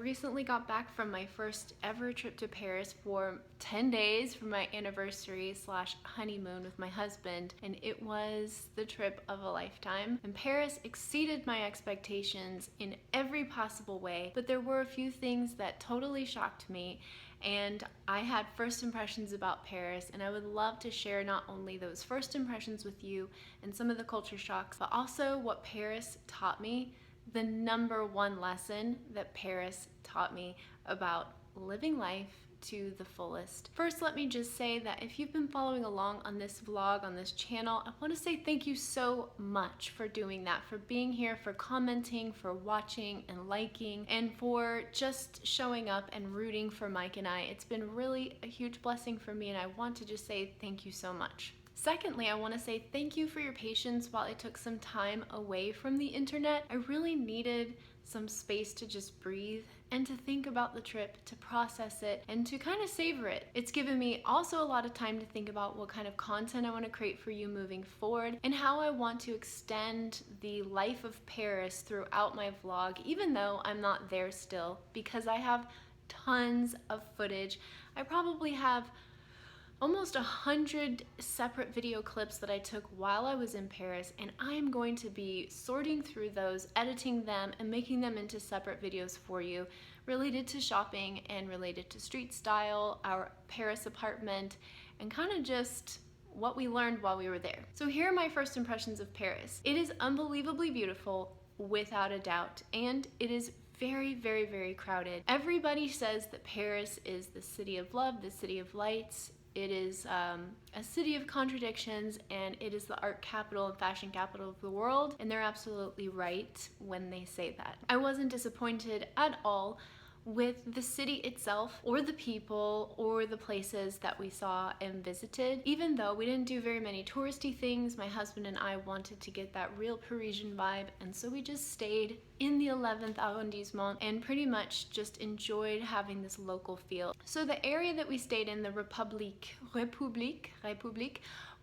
recently got back from my first ever trip to Paris for 10 days for my anniversary slash honeymoon with my husband, and it was the trip of a lifetime. And Paris exceeded my expectations in every possible way, but there were a few things that totally shocked me, and I had first impressions about Paris, and I would love to share not only those first impressions with you and some of the culture shocks, but also what Paris taught me, the number one lesson that Paris taught me about living life to the fullest. First, let me just say that if you've been following along on this vlog, on this channel, I want to say thank you so much for doing that, for being here, for commenting, for watching and liking, and for just showing up and rooting for Mike and I. It's been really a huge blessing for me, and I want to just say thank you so much. Secondly, I want to say thank you for your patience while I took some time away from the internet. I really needed some space to just breathe and to think about the trip, to process it, and to kind of savor it. It's given me also a lot of time to think about what kind of content I want to create for you moving forward and how I want to extend the life of Paris throughout my vlog, even though I'm not there still, because I have tons of footage. I probably have almost 100 separate video clips that I took while I was in Paris, and I am going to be sorting through those, editing them, and making them into separate videos for you related to shopping and related to street style, our Paris apartment, and kind of just what we learned while we were there. So here are my first impressions of Paris. It is unbelievably beautiful, without a doubt, and it is very, very, very crowded. Everybody says that Paris is the city of love, the city of lights. It is a city of contradictions, and it is the art capital and fashion capital of the world, and they're absolutely right when they say that. I wasn't disappointed at all with the city itself, or the people, or the places that we saw and visited. Even though we didn't do very many touristy things, my husband and I wanted to get that real Parisian vibe, and so we just stayed in the 11th arrondissement and pretty much just enjoyed having this local feel. So the area that we stayed in, the République,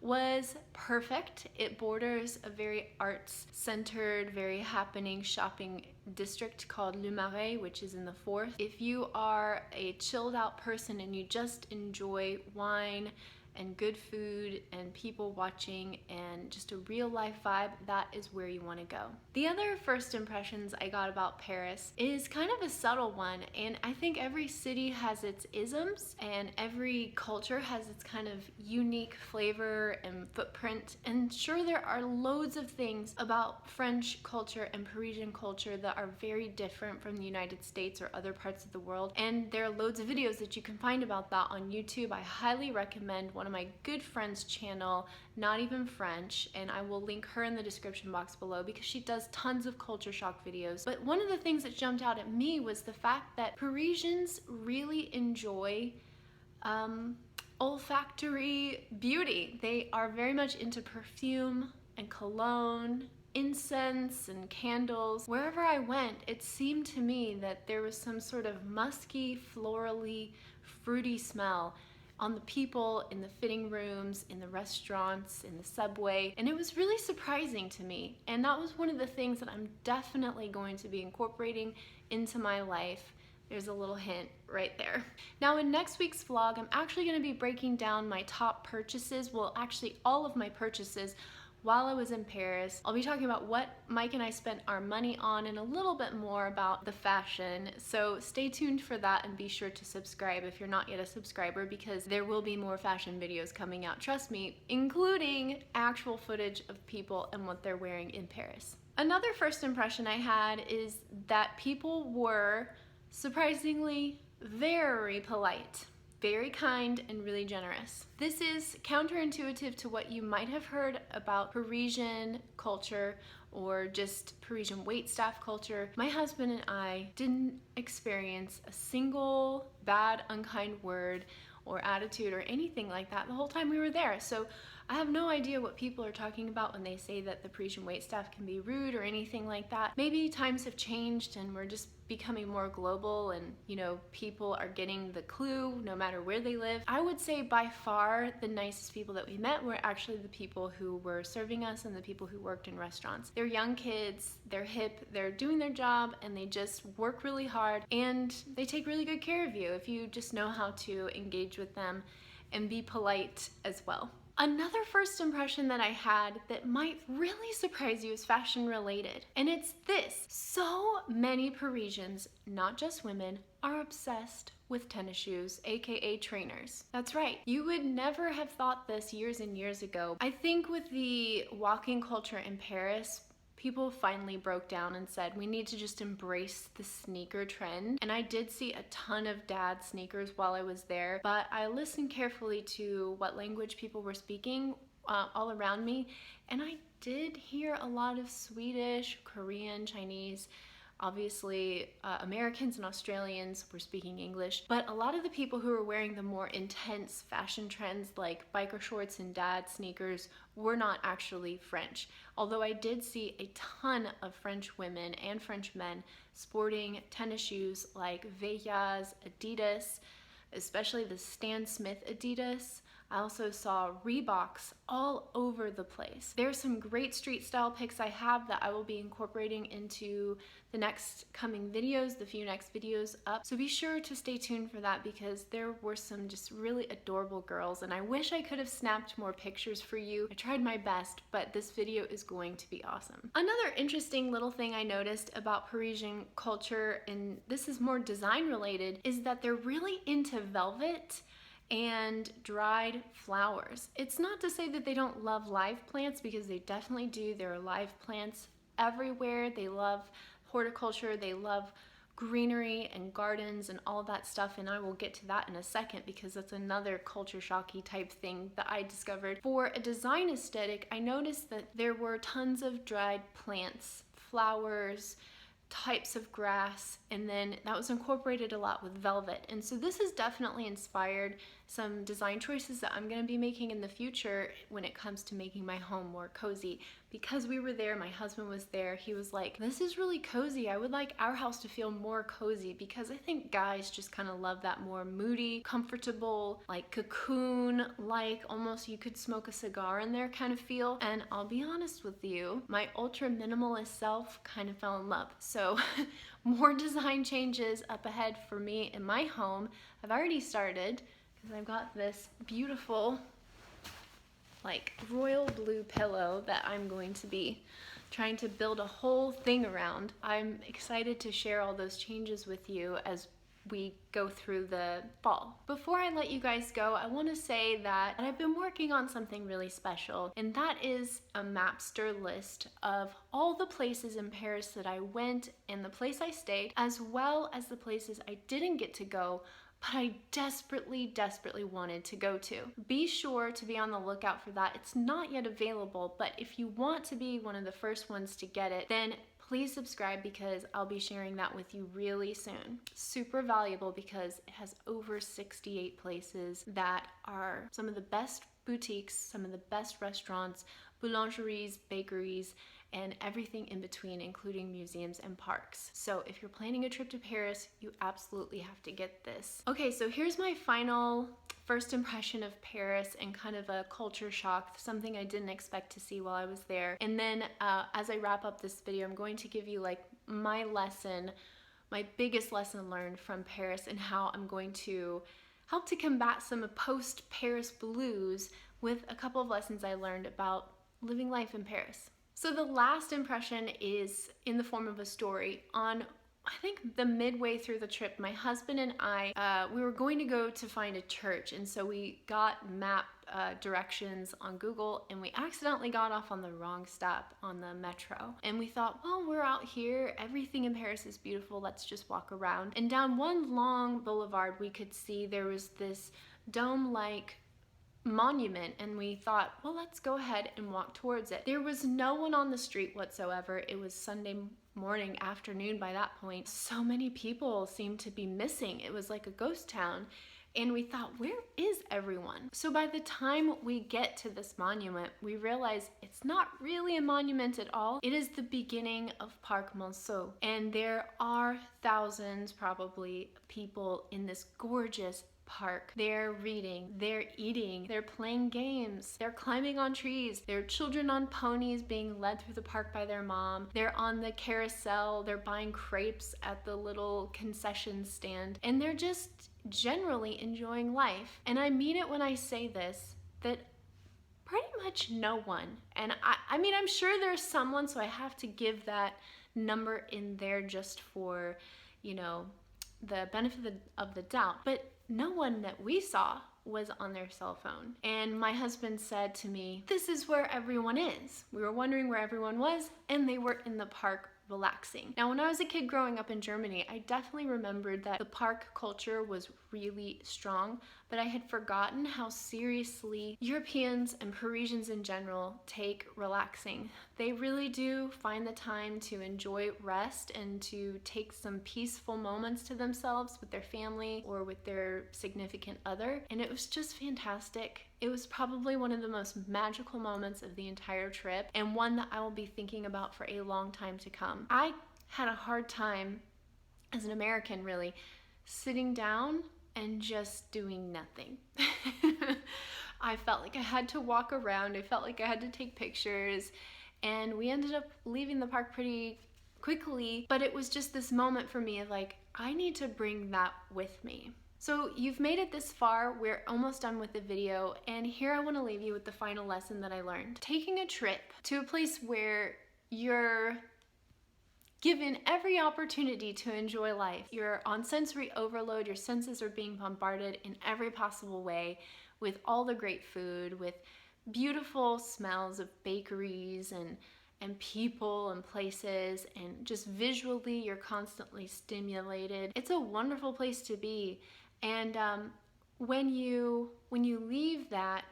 was perfect. It borders a very arts-centered, very happening shopping district called Le Marais, which is in the 4th. If you are a chilled out person and you just enjoy wine and good food and people watching and just a real life vibe, that is where you want to go. The other first impressions I got about Paris is kind of a subtle one, and I think every city has its isms and every culture has its kind of unique flavor and footprint, and sure, there are loads of things about French culture and Parisian culture that are very different from the United States or other parts of the world, and there are loads of videos that you can find about that on YouTube. I highly recommend one of my good friend's channel, Not Even French, and I will link her in the description box below because she does tons of culture shock videos. But one of the things that jumped out at me was the fact that Parisians really enjoy olfactory beauty. They are very much into perfume and cologne, incense and candles. Wherever I went, it seemed to me that there was some sort of musky, florally, fruity smell on the people, in the fitting rooms, in the restaurants, in the subway, and it was really surprising to me. And that was one of the things that I'm definitely going to be incorporating into my life. There's a little hint right there. Now in next week's vlog, I'm actually going to be breaking down my top purchases, well actually all of my purchases while I was in Paris. I'll be talking about what Mike and I spent our money on and a little bit more about the fashion. So stay tuned for that and be sure to subscribe if you're not yet a subscriber, because there will be more fashion videos coming out, trust me, including actual footage of people and what they're wearing in Paris. Another first impression I had is that people were surprisingly very polite, very kind, and really generous. This is counterintuitive to what you might have heard about Parisian culture or just Parisian waitstaff culture. My husband and I didn't experience a single bad, unkind word or attitude or anything like that the whole time we were there. So I have no idea what people are talking about when they say that the Parisian waitstaff can be rude or anything like that. Maybe times have changed and we're just becoming more global, and people are getting the clue no matter where they live. I would say by far the nicest people that we met were actually the people who were serving us and the people who worked in restaurants. They're young kids, they're hip, they're doing their job, and they just work really hard, and they take really good care of you if you just know how to engage with them and be polite as well. Another first impression that I had that might really surprise you is fashion related, and it's this. So many Parisians, not just women, are obsessed with tennis shoes, aka trainers. That's right, you would never have thought this years and years ago. I think with the walking culture in Paris, people finally broke down and said, we need to just embrace the sneaker trend. And I did see a ton of dad sneakers while I was there, but I listened carefully to what language people were speaking all around me, and I did hear a lot of Swedish, Korean, Chinese. Obviously, Americans and Australians were speaking English, but a lot of the people who were wearing the more intense fashion trends like biker shorts and dad sneakers were not actually French. Although I did see a ton of French women and French men sporting tennis shoes like Veillas, Adidas, especially the Stan Smith Adidas. I also saw Reeboks all over the place. There's some great street style pics I have that I will be incorporating into the next coming videos, the few next videos up. So be sure to stay tuned for that, because there were some just really adorable girls, and I wish I could have snapped more pictures for you. I tried my best, but this video is going to be awesome. Another interesting little thing I noticed about Parisian culture, and this is more design related, is that they're really into velvet and dried flowers. It's not to say that they don't love live plants, because they definitely do. There are live plants everywhere. They love horticulture, they love greenery and gardens and all that stuff, and I will get to that in a second, because that's another culture shocky type thing that I discovered. For a design aesthetic, I noticed that there were tons of dried plants, flowers, types of grass, and then that was incorporated a lot with velvet. And so this has definitely inspired some design choices that I'm going to be making in the future when it comes to making my home more cozy. Because we were there, my husband was there, he was like, this is really cozy. I would like our house to feel more cozy, because I think guys just kind of love that more moody, comfortable, like cocoon, like almost you could smoke a cigar in there kind of feel. And I'll be honest with you, my ultra minimalist self kind of fell in love. So more design changes up ahead for me in my home. I've already started, because I've got this beautiful like royal blue pillow that I'm going to be trying to build a whole thing around. I'm excited to share all those changes with you as we go through the fall. Before I let you guys go, I want to say that I've been working on something really special, and that is a Mapster list of all the places in Paris that I went and the place I stayed, as well as the places I didn't get to go, but I desperately, desperately wanted to go to. Be sure to be on the lookout for that. It's not yet available, but if you want to be one of the first ones to get it, then please subscribe, because I'll be sharing that with you really soon. Super valuable, because it has over 68 places that are some of the best boutiques, some of the best restaurants, boulangeries, bakeries, and everything in between, including museums and parks. So if you're planning a trip to Paris, you absolutely have to get this. Okay, so here's my final first impression of Paris and kind of a culture shock, something I didn't expect to see while I was there. And then as I wrap up this video, I'm going to give you like my lesson, my biggest lesson learned from Paris, and how I'm going to help to combat some post-Paris blues with a couple of lessons I learned about living life in Paris. So the last impression is in the form of a story. On, I think, the midway through the trip, my husband and I, we were going to go to find a church, and so we got map directions on Google, and we accidentally got off on the wrong stop on the metro. And we thought, well, we're out here, everything in Paris is beautiful, let's just walk around. And down one long boulevard, we could see there was this dome-like monument, and we thought, well, let's go ahead and walk towards it. There was no one on the street whatsoever. It was Sunday morning, afternoon by that point. So many people seemed to be missing. It was like a ghost town. And we thought, where is everyone? So by the time we get to this monument, we realize it's not really a monument at all. It is the beginning of Parc Monceau. And there are thousands, probably, people in this gorgeous park. They're reading, they're eating, they're playing games, they're climbing on trees, there are children on ponies being led through the park by their mom, they're on the carousel, they're buying crepes at the little concession stand, and they're just generally enjoying life. And I mean it when I say this, that pretty much no one, and I mean, I'm sure there's someone, so I have to give that number in there just for, you know, the benefit of the doubt, but no one that we saw was on their cell phone. And my husband said to me, this is where everyone is. We were wondering where everyone was, and they were in the park relaxing. Now, when I was a kid growing up in Germany, I definitely remembered that the park culture was really strong, but I had forgotten how seriously Europeans and Parisians in general take relaxing. They really do find the time to enjoy rest and to take some peaceful moments to themselves with their family or with their significant other, and it was just fantastic. It was probably one of the most magical moments of the entire trip, and one that I will be thinking about for a long time to come. I had a hard time, as an American really, sitting down and just doing nothing. I felt like I had to walk around, I felt like I had to take pictures, and we ended up leaving the park pretty quickly, but it was just this moment for me of like, I need to bring that with me. So you've made it this far, we're almost done with the video, and here I want to leave you with the final lesson that I learned. Taking a trip to a place where you're given every opportunity to enjoy life. You're on sensory overload, your senses are being bombarded in every possible way with all the great food, with beautiful smells of bakeries and people and places, and just visually you're constantly stimulated. It's a wonderful place to be. And when you leave that,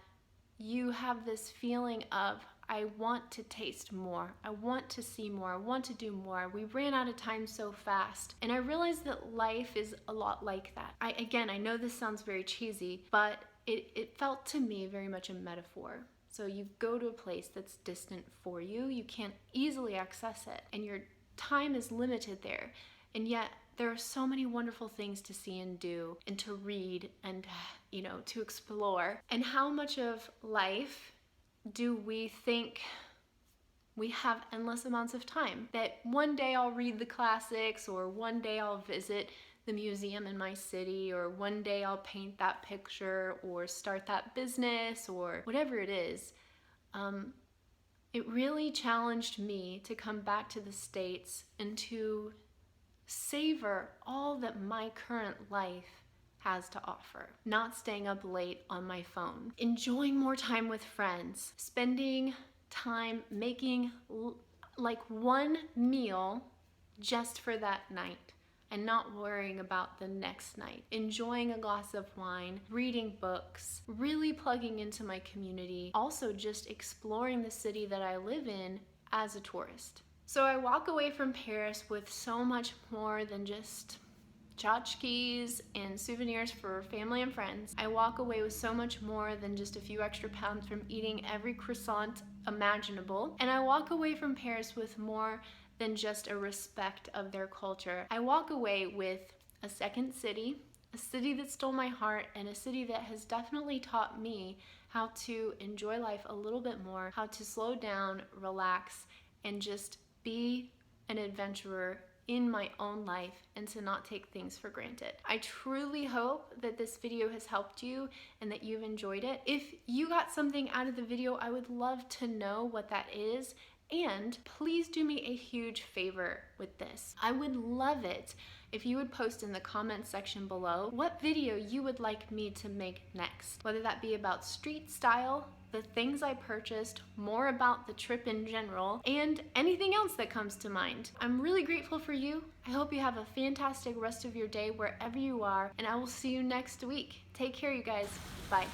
you have this feeling of, I want to taste more, I want to see more, I want to do more. We ran out of time so fast. And I realized that life is a lot like that. I know this sounds very cheesy, but it felt to me very much a metaphor. So you go to a place that's distant for you, you can't easily access it, and your time is limited there. And yet there are so many wonderful things to see and do and to read and, you know, to explore. And how much of life do we think we have endless amounts of time? That one day I'll read the classics, or one day I'll visit the museum in my city, or one day I'll paint that picture or start that business or whatever it is. It really challenged me to come back to the States and to savor all that my current life has to offer. Not staying up late on my phone, enjoying more time with friends, spending time making like one meal just for that night, and not worrying about the next night, enjoying a glass of wine, reading books, really plugging into my community, also just exploring the city that I live in as a tourist. So I walk away from Paris with so much more than just tchotchkes and souvenirs for family and friends. I walk away with so much more than just a few extra pounds from eating every croissant imaginable. And I walk away from Paris with more than just a respect of their culture. I walk away with a second city, a city that stole my heart, and a city that has definitely taught me how to enjoy life a little bit more, how to slow down, relax, and just be an adventurer in my own life, and to not take things for granted. I truly hope that this video has helped you and that you've enjoyed it. If you got something out of the video, I would love to know what that is. And please do me a huge favor with this. I would love it if you would post in the comment section below what video you would like me to make next. Whether that be about street style, the things I purchased, more about the trip in general, and anything else that comes to mind. I'm really grateful for you. I hope you have a fantastic rest of your day wherever you are, and I will see you next week. Take care, you guys. Bye.